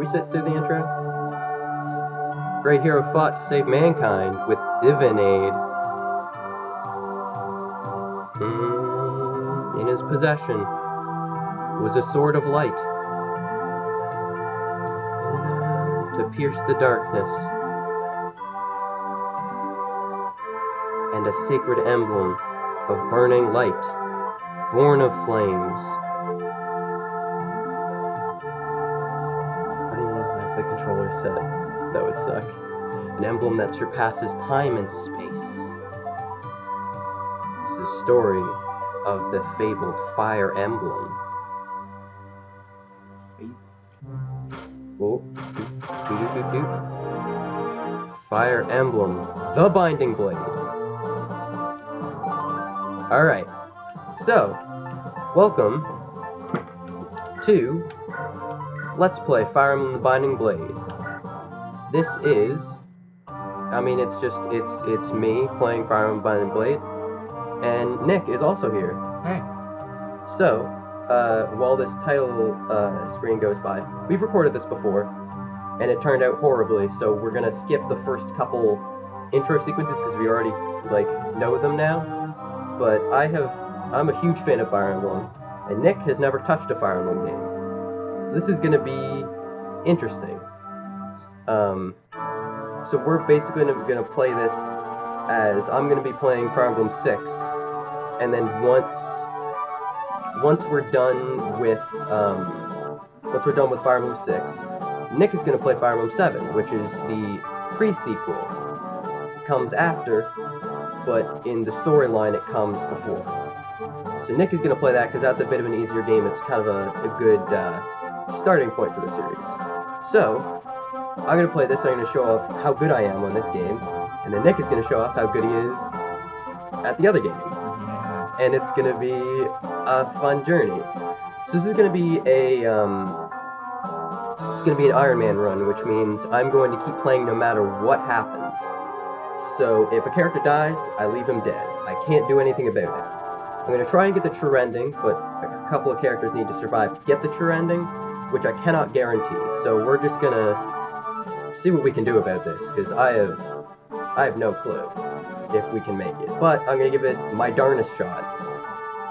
we sit through the intro? Great hero fought to save mankind with divine aid. In his possession was a sword of light to pierce the darkness, and a sacred emblem of burning light, born of flames. I don't even have the controller set. That would suck. An emblem that surpasses time and space. It's the story of the fabled Fire Emblem. Oh, Fire Emblem, the Binding Blade. Alright, so, welcome to Let's Play Fire Emblem, the Binding Blade. This is, it's me playing Fire Emblem, Binding Blade, and Nick is also here. Hey. So, while this title screen goes by, we've recorded this before, and it turned out horribly, so we're gonna skip the first couple intro sequences because we already, know them now. But I'm a huge fan of Fire Emblem, and Nick has never touched a Fire Emblem game. So this is gonna be interesting. So we're basically gonna play this as I'm gonna be playing Fire Emblem 6, and then once we're done with Fire Emblem 6, Nick is gonna play Fire Emblem 7, which is the pre-sequel. It comes after, but in the storyline it comes before. So Nick is gonna play that because that's a bit of an easier game. It's kind of a good starting point for the series. So I'm gonna play this. I'm gonna show off how good I am on this game, and then Nick is gonna show off how good he is at the other game. And it's gonna be a fun journey. So this is gonna be an Iron Man run, which means I'm going to keep playing no matter what happens. So if a character dies, I leave him dead. I can't do anything about it. I'm gonna try and get the true ending, but a couple of characters need to survive to get the true ending, which I cannot guarantee. So we're just gonna see what we can do about this, because I have no clue if we can make it. But I'm gonna give it my darnest shot.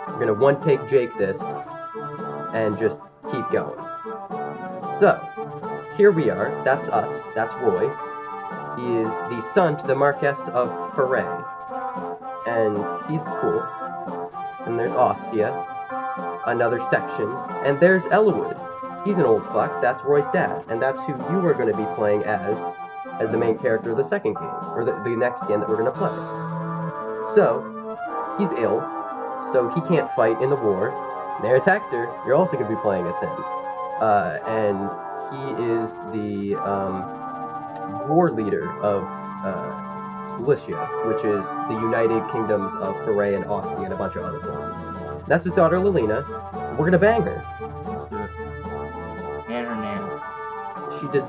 I'm gonna one-take Jake this, and just keep going. So, here we are. That's us. That's Roy. He is the son to the Marquess of Foray, and he's cool. And there's Ostia, another section, and there's Elwood. He's an old fuck. That's Roy's dad, and that's who you are going to be playing as the main character of the second game, or the next game that we're going to play. So, he's ill, so he can't fight in the war. There's Hector. You're also going to be playing as him, and he is the war leader of Galicia, which is the United Kingdoms of Foray and Ostia and a bunch of other places. That's his daughter Lilina. We're gonna bang her. And her nan.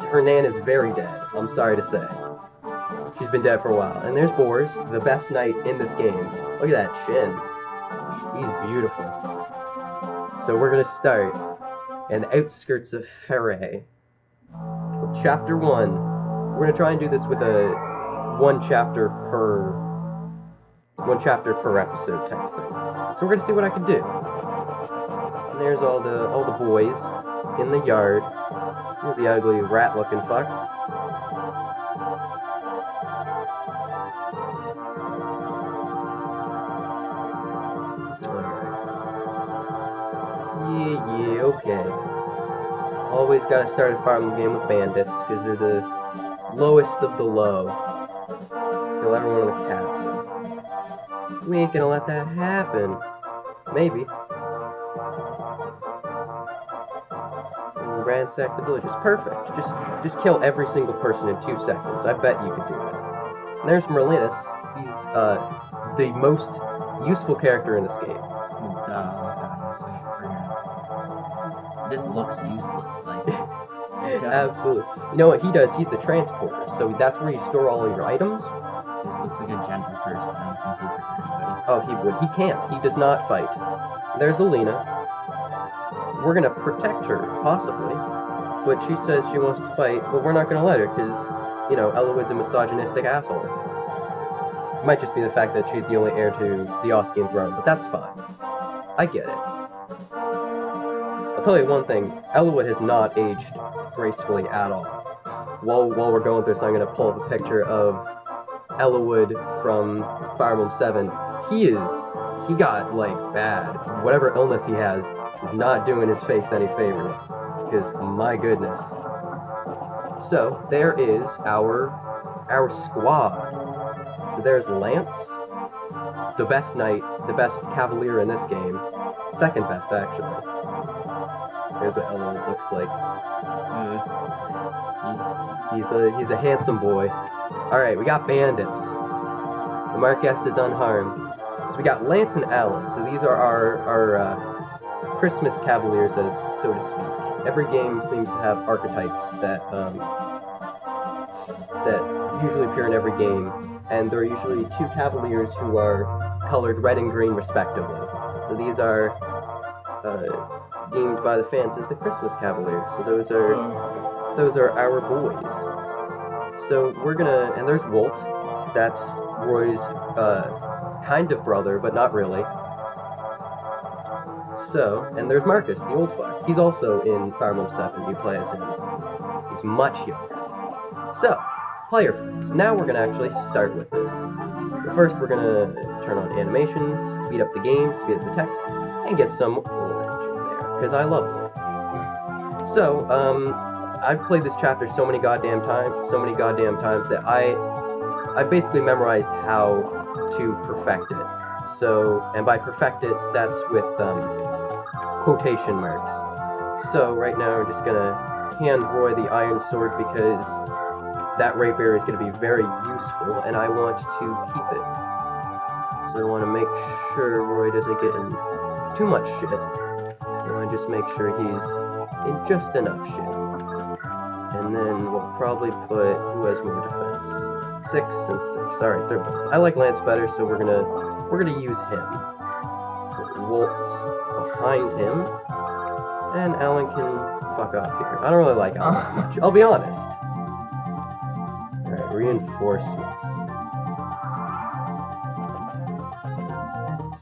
Her nan is very dead, I'm sorry to say. She's been dead for a while. And there's Boris, the best knight in this game. Look at that chin. He's beautiful. So we're gonna start in the outskirts of Foray. Chapter 1. We're gonna try and do this with a one chapter per episode type thing. So we're gonna see what I can do. And there's all the boys in the yard. Here's the ugly rat-looking fuck. Alright. Yeah, okay. Always gotta start a Fire Emblem game with bandits, because they're the lowest of the low. Kill everyone in the castle. We ain't gonna let that happen. Maybe. And ransack the villages. Perfect. Just kill every single person in 2 seconds. I bet you could do that. And there's Merlinus. He's the most useful character in this game. This looks useless, Absolutely. You know what he does? He's the transporter, so that's where you store all of your items. This looks like a gentle person. I don't think he would hurt anybody. Oh, he would. He can't. He does not fight. There's Alina. We're gonna protect her, possibly. but she says she wants to fight, but we're not gonna let her, because, you know, Elowood's a misogynistic asshole. It might just be the fact that she's the only heir to the Oskian throne, but that's fine. I get it. I'll tell you one thing, Elowood has not aged gracefully at all. While we're going through this, I'm gonna pull up a picture of Elowood from Fire Emblem 7. He got, like, bad. Whatever illness he has is not doing his face any favors. Because, my goodness. So, there is our squad. So there's Lance, the best knight, the best cavalier in this game. Second best, actually. Here's what Elowood looks like. He's a handsome boy. Alright, we got bandits. The Marquess is unharmed. So we got Lance and Alan. So these are our Christmas cavaliers, as so to speak. Every game seems to have archetypes that usually appear in every game, and there are usually two cavaliers who are colored red and green respectively. So these are deemed by the fans as the Christmas cavaliers. So those are our boys. So we're gonna, and there's Wolt. That's Roy's kind of brother, but not really. So, and there's Marcus, the old fuck. He's also in Fire Emblem 7. You play as him. He's much younger. So, player first. Now we're gonna actually start with this. But first, we're gonna turn on animations, speed up the game, speed up the text, and get some orange in there, because I love orange. So, I've played this chapter so many goddamn times that I basically memorized how to perfect it. So, and by perfect it, that's with quotation marks. So right now we're just gonna hand Roy the iron sword because that rapier is gonna be very useful, and I want to keep it. So I want to make sure Roy doesn't get in too much shit. I want to just make sure he's in just enough shit. And then we'll probably put who has more defense. 6 and 6. Alright, they're both. I like Lance better, so we're gonna use him. Put Wolt behind him. And Alan can fuck off here. I don't really like Alan that much, I'll be honest. Alright, reinforcements.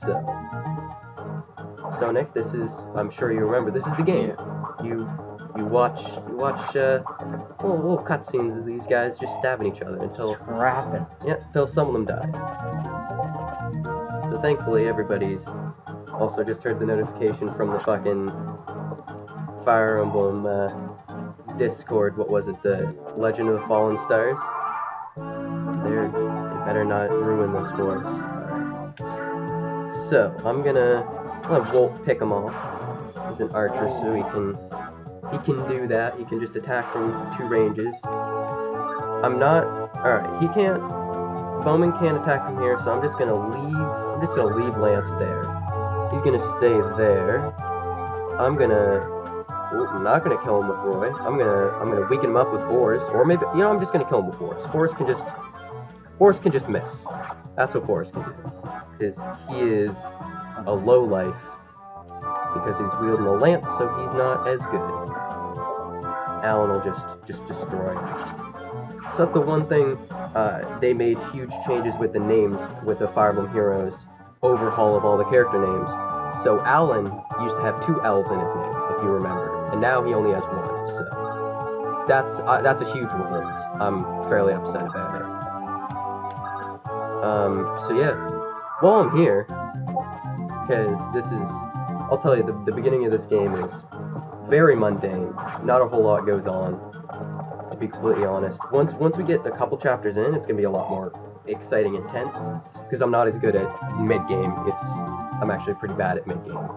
So Sonic, this is, I'm sure you remember, this is the game. You watch little cutscenes of these guys just stabbing each other until some of them die. So thankfully everybody's also just heard the notification from the fucking Fire Emblem Discord. What was it? The Legend of the Fallen Stars. They better not ruin this for us. Alright. So I'm gonna let Wolt pick him off. He's an archer, so he can do that. He can just attack from 2 ranges. Alright, he can't. Bowman can't attack from here, so I'm just gonna leave Lance there. He's gonna stay there. I'm not gonna kill him with Roy. I'm gonna weaken him up with Boris, or maybe, you know, I'm just gonna kill him with Boris. Boris can just miss. That's what Boris can do, because he is a lowlife. Because he's wielding a lance, so he's not as good. Alan will just destroy him. So that's the one thing, they made huge changes with the names with the Fire Emblem Heroes overhaul of all the character names. So Alan used to have 2 L's in his name, if you remember, and now he only has 1, so that's a huge revolt. I'm fairly upset about it. So yeah, while I'm here, because this is, I'll tell you, the beginning of this game is very mundane. Not a whole lot goes on, to be completely honest. Once we get a couple chapters in, it's gonna be a lot more exciting, intense. Because I'm not as good at mid-game. I'm actually pretty bad at mid-game.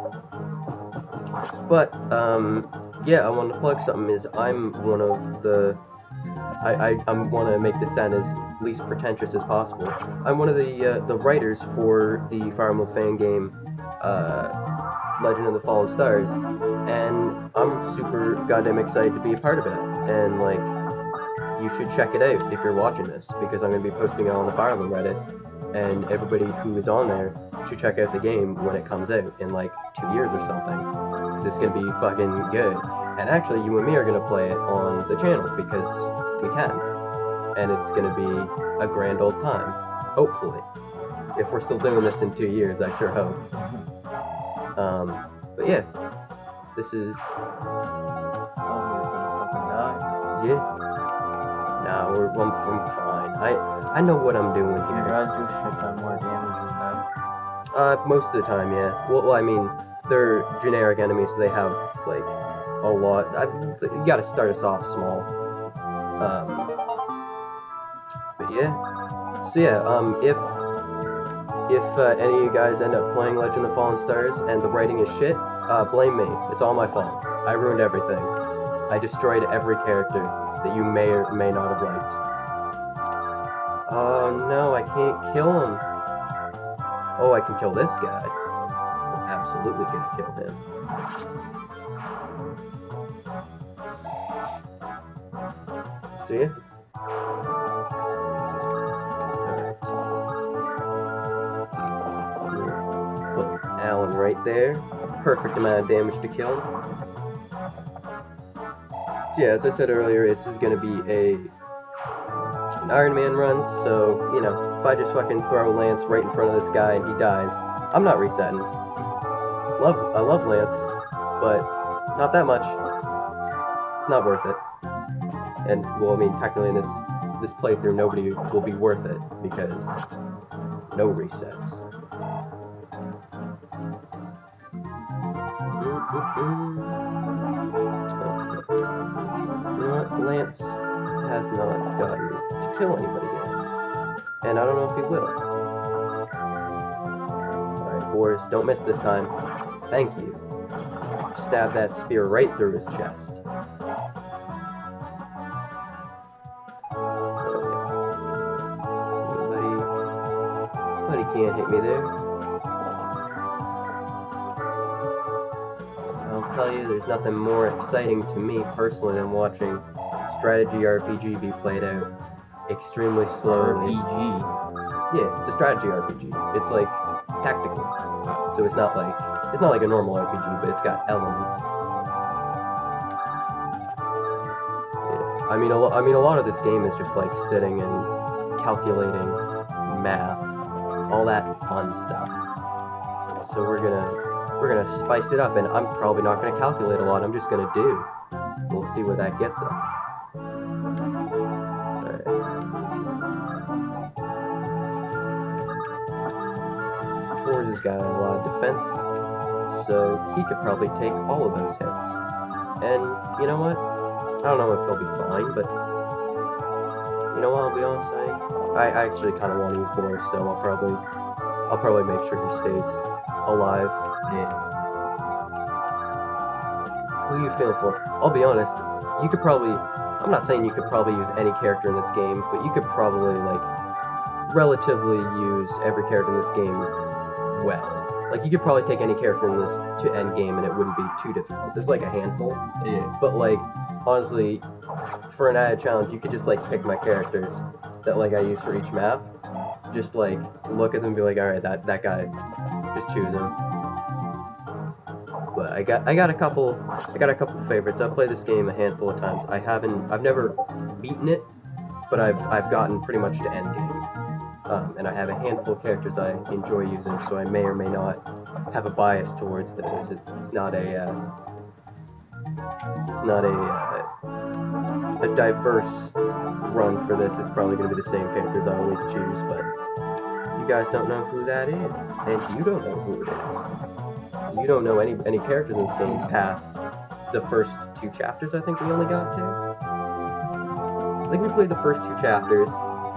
But yeah, I wanted to plug something. Is I'm one of the I want to make this sound as least pretentious as possible. I'm one of the writers for the Fire Emblem fan game. Legend of the Fallen Stars, and I'm super goddamn excited to be a part of it, and like, you should check it out if you're watching this, because I'm going to be posting it on the Fire Emblem Reddit, and everybody who is on there should check out the game when it comes out in like 2 years or something, because it's going to be fucking good. And actually, you and me are gonna play it on the channel because we can, and it's gonna be a grand old time. Hopefully, if we're still doing this in 2 years, I sure hope. But yeah, this is. Oh, we're gonna fucking die. Yeah. Nah, I'm fine. I know what I'm doing Your here. guys do shit ton more damage than that. Most of the time, yeah. Well, I mean, they're generic enemies, so they have like a lot. You gotta start us off small. But yeah. So yeah, if any of you guys end up playing Legend of the Fallen Stars and the writing is shit, blame me. It's all my fault. I ruined everything. I destroyed every character that you may or may not have liked. Oh no, I can't kill him. Oh, I can kill this guy. I'm absolutely gonna kill him. See ya. Put Alan right there. Perfect amount of damage to kill him. So yeah, as I said earlier, this is gonna be an Iron Man run, so, you know, if I just fucking throw a lance right in front of this guy and he dies, I'm not resetting. I love Lance, but not that much. It's not worth it. And, well, I mean, technically in this playthrough, nobody will be worth it, because no resets. You know what? Lance has not gotten to kill anybody yet. And I don't know if he will. Alright, boys, don't miss this time. Thank you. Stab that spear right through his chest. Nobody can't hit me there. I'll tell you, there's nothing more exciting to me personally than watching strategy RPG be played out extremely slowly. RPG. Yeah, it's a strategy RPG. It's like tactical, so it's not like a normal RPG, but it's got elements. Yeah. I mean, a lot of this game is just like sitting and calculating math, all that fun stuff. So we're gonna spice it up, and I'm probably not gonna calculate a lot. I'm just gonna do. We'll see where that gets us. Has got a lot of defense, so he could probably take all of those hits. And you know what? I don't know if he'll be fine, but you know what? I'll be honest. I actually kind of want to use Boris, so I'll probably make sure he stays alive. Yeah. Who are you feeling for? I'll be honest. You could probably. I'm not saying you could probably use any character in this game, but you could probably like relatively use every character in this game. Well, like you could probably take any character in this to end game and it wouldn't be too difficult. There's like a handful, Yeah. But like honestly, for an added challenge, you could just like pick my characters that like I use for each map. Just like look at them and be like, all right, that guy, just choose him. But I got a couple favorites. I've played this game a handful of times. I've never beaten it, but I've gotten pretty much to end game. And I have a handful of characters I enjoy using, so I may or may not have a bias towards those. It's not a diverse run for this. It's probably going to be the same characters I always choose, but you guys don't know who that is, and you don't know who it is. You don't know any characters in this game past the first 2 chapters. I think we only got to. I think we played the first 2 chapters,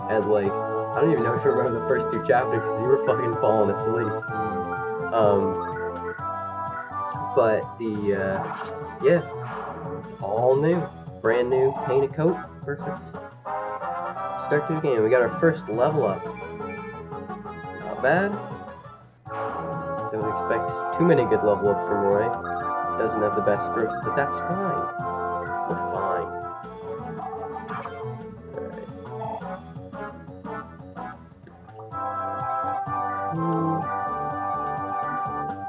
and like. I don't even know if you remember the first 2 chapters because you were fucking falling asleep. But yeah, it's all new. Brand new, painted coat. Perfect. Start to the game. We got our first level up. Not bad. Don't expect too many good level ups from Roy. Doesn't have the best growth, but that's fine. We're fine.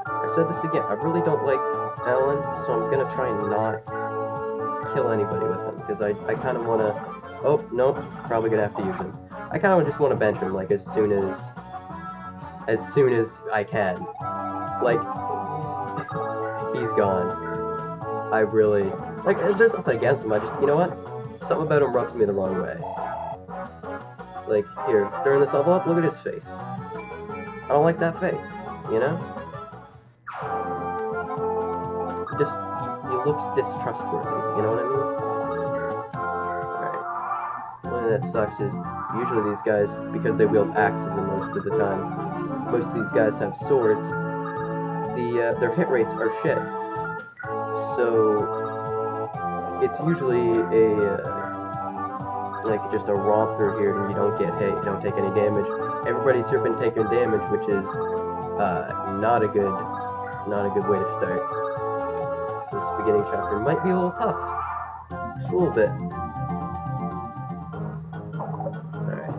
I said this again, I really don't like Alan, so I'm gonna try and not kill anybody with him, because I kind of want to... Oh, no, probably going to have to use him. I kind of just want to bench him, like, as soon as I can. Like, he's gone. I really... Like, there's nothing against him, I just... You know what? Something about him rubs me the wrong way. Like, here, during this level up, look at his face. I don't like that face, you know? He looks distrustworthy, you know what I mean? Alright. One thing that sucks is, usually these guys, because they wield axes most of the time, most of these guys have swords, their hit rates are shit. So, it's usually like just a romp through here and you don't get hit, you don't take any damage. Everybody's here been taking damage, which is not a good way to start. So this beginning chapter might be a little tough. Just a little bit. Alright.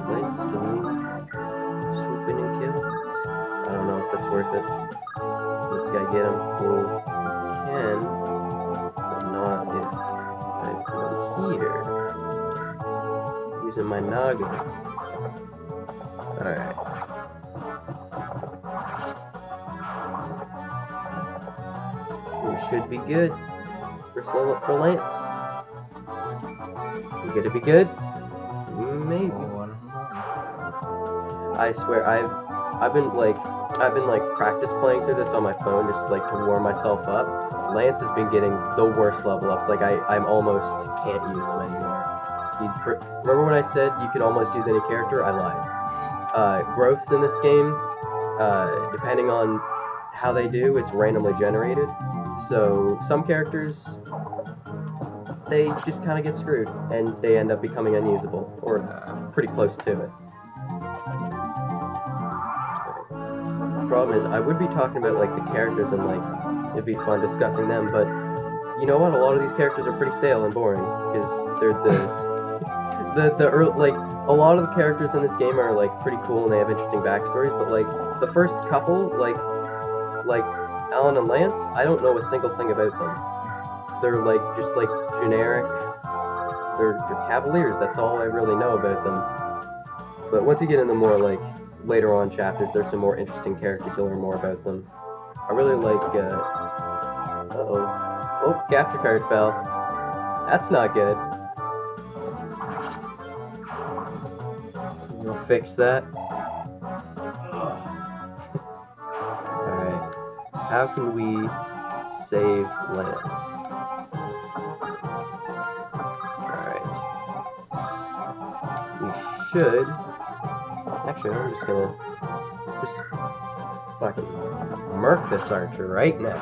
Nice, can you swoop in and kill? I don't know if that's worth it. This guy get him? Well, can, but not if I go here. Using my noggin. Alright. We should be good. First level up for Lance. We gonna be good? Maybe. I swear, I've been like practice playing through this on my phone just like to warm myself up. Lance has been getting the worst level ups. Like I'm almost can't use him anymore. Remember when I said you could almost use any character? I lied. Growths in this game, depending on how they do, it's randomly generated. So some characters, they just kind of get screwed and they end up becoming unusable or pretty close to it. The problem is, I would be talking about like the characters and like it'd be fun discussing them, but you know what? A lot of these characters are pretty stale and boring because they're like a lot of the characters in this game are like pretty cool and they have interesting backstories, but like the first couple, like Alan and Lance, I don't know a single thing about them. They're like just like generic. They're cavaliers. That's all I really know about them. But once you get into more like later on chapters, there's some more interesting characters. You'll learn more about them. I really like. Oh, capture card fell. That's not good. We'll fix that. Alright. How can we save Lance? Alright. We should... Actually, I'm just gonna... Just... fucking... murk this archer right now.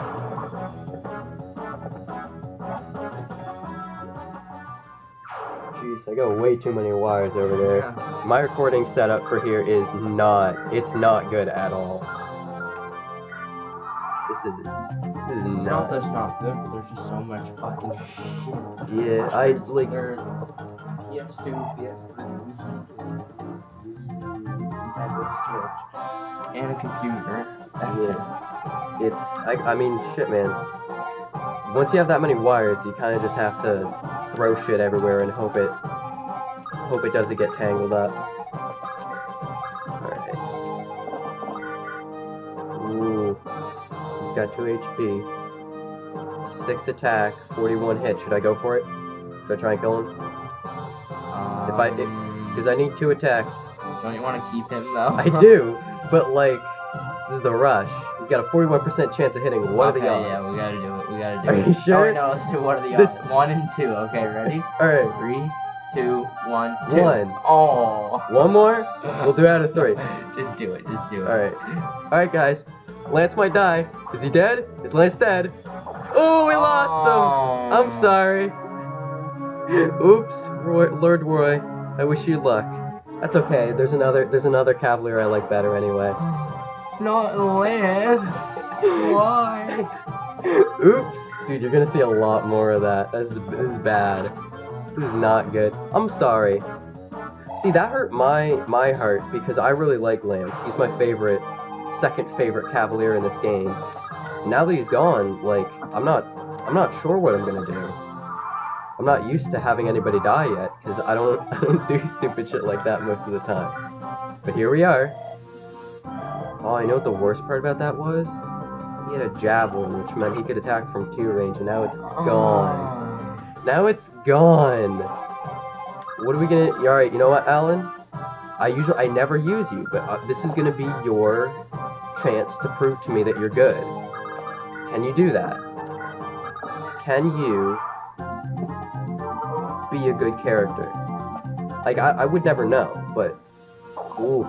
Jeez, I got way too many wires over there. Yeah. My recording setup for here is not... It's not good at all. This is It's not that's not good, but there's just so much fucking shit. Yeah, There's like... There's PS2, PS3, and a Switch, and a computer. Yeah. It's... I mean, shit, man. Once you have that many wires, you kind of just have to throw shit everywhere and hope it doesn't get tangled up. Alright. Ooh. He's got 2 HP. 6 attack, 41 hit. Should I go for it? Should I try and kill him? Because I need 2 attacks. Don't you want to keep him though? I do, but like, this is the rush. He's got a 41% chance of hitting. What are the odds? Yeah, we gotta do it. We gotta do Are it. you sure? Oh, no, let's do what are the This- odds? 1 and 2. Okay, ready? Alright, 3, 2, 1, 2. 1. Oh. One more? We'll do out of 3. Just do it. Just do it. Alright, guys. Lance might die. Is he dead? Is Lance dead? Oh, we lost him! I'm sorry. Oops, Lord Roy. I wish you luck. That's okay. There's another Cavalier I like better anyway. Not Lance. Why? Oops, dude, you're gonna see a lot more of that. This is bad. This is not good. I'm sorry. See, that hurt my heart because I really like Lance. He's my second favorite Cavalier in this game. Now that he's gone, like, I'm not sure what I'm gonna do. I'm not used to having anybody die yet, because I don't do stupid shit like that most of the time. But here we are. Oh, I know what the worst part about that was? He had a javelin, which meant he could attack from 2 range, and now it's gone. Now it's gone! What are we gonna... Alright, you know what, Alan? I never use you, but this is gonna be your chance to prove to me that you're good. Can you do that? Can you be a good character? Like, I would never know, but... Ooh,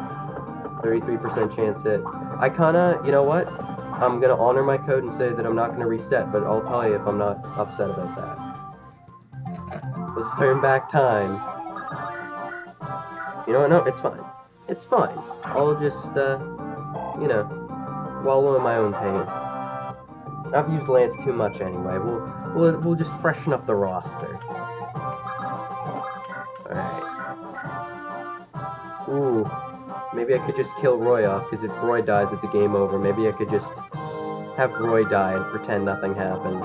33% chance hit. I kinda, you know what? I'm gonna honor my code and say that I'm not gonna reset, but I'll tell you if I'm not upset about that. Let's turn back time. You know what? No, it's fine. It's fine. I'll just, you know, wallow in my own pain. I've used Lance too much anyway. We'll just freshen up the roster. Alright. Ooh. Maybe I could just kill Roy off, because if Roy dies, it's a game over. Maybe I could just have Roy die and pretend nothing happened.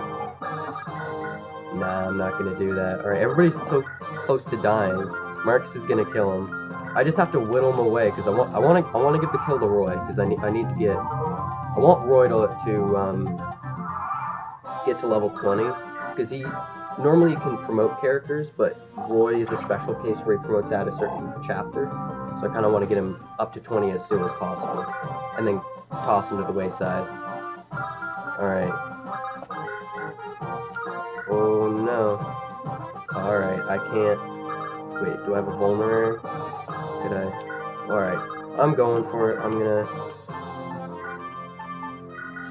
Nah, I'm not gonna do that. Alright, everybody's so close to dying. Marcus is gonna kill him. I just have to whittle him away, because I want to give the kill to Roy, because I need to get... I want Roy to get to level 20, because normally you can promote characters, but Roy is a special case where he promotes at a certain chapter, so I kind of want to get him up to 20 as soon as possible, and then toss him to the wayside. Alright. Oh no. Alright, I can't... Wait, do I have a vulnerary? Could I? Alright, I'm going for it. I'm gonna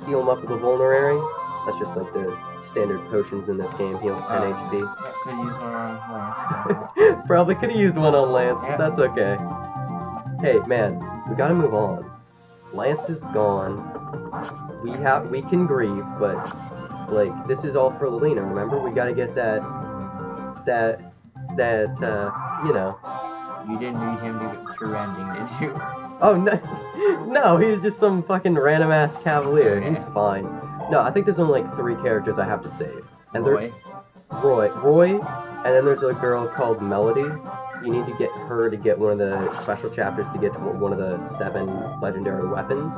heal him up with a vulnerary. That's just like the standard potions in this game, heal 10 HP. Could use one on Lance. Probably could have used one on Lance, but that's okay. Hey, man, we gotta move on. Lance is gone. We can grieve, but, like, this is all for Lelina, remember? We gotta get that, you know. You didn't need him to get true ending, did you? Oh, no, no, he's just some fucking random-ass Cavalier. He's fine. No, I think there's only, like, 3 characters I have to save. And Roy, and then there's a girl called Melody. You need to get her to get one of the special chapters to get to one of the 7 legendary weapons.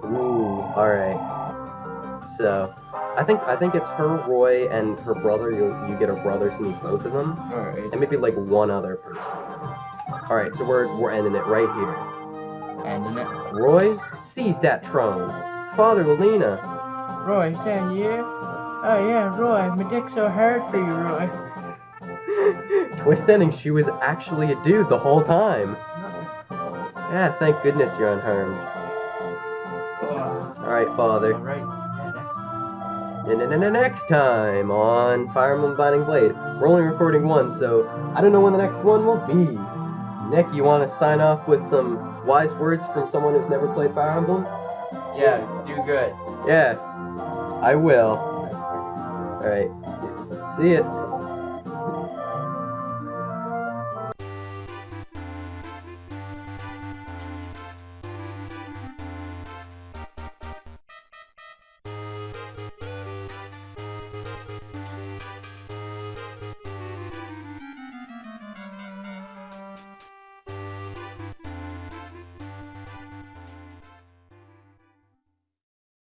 Ooh, alright. So, I think it's her, Roy, and her brother. You get her brother, so you need both of them. alright. And maybe, like, one other person. Alright, so we're ending it right here. Ending it. Roy, seize that throne. Father Lelina. Roy, is that you? Oh yeah, Roy, my dick's so hard for you, Roy. Twist ending, she was actually a dude the whole time. Yeah, thank goodness you're unharmed. Alright, Father. Alright, Next time on Fire Emblem Binding Blade. We're only recording one, so I don't know when the next one will be. Nick, you want to sign off with some wise words from someone who's never played Fire Emblem? yeah, do good. Yeah, I will. Alright, see ya.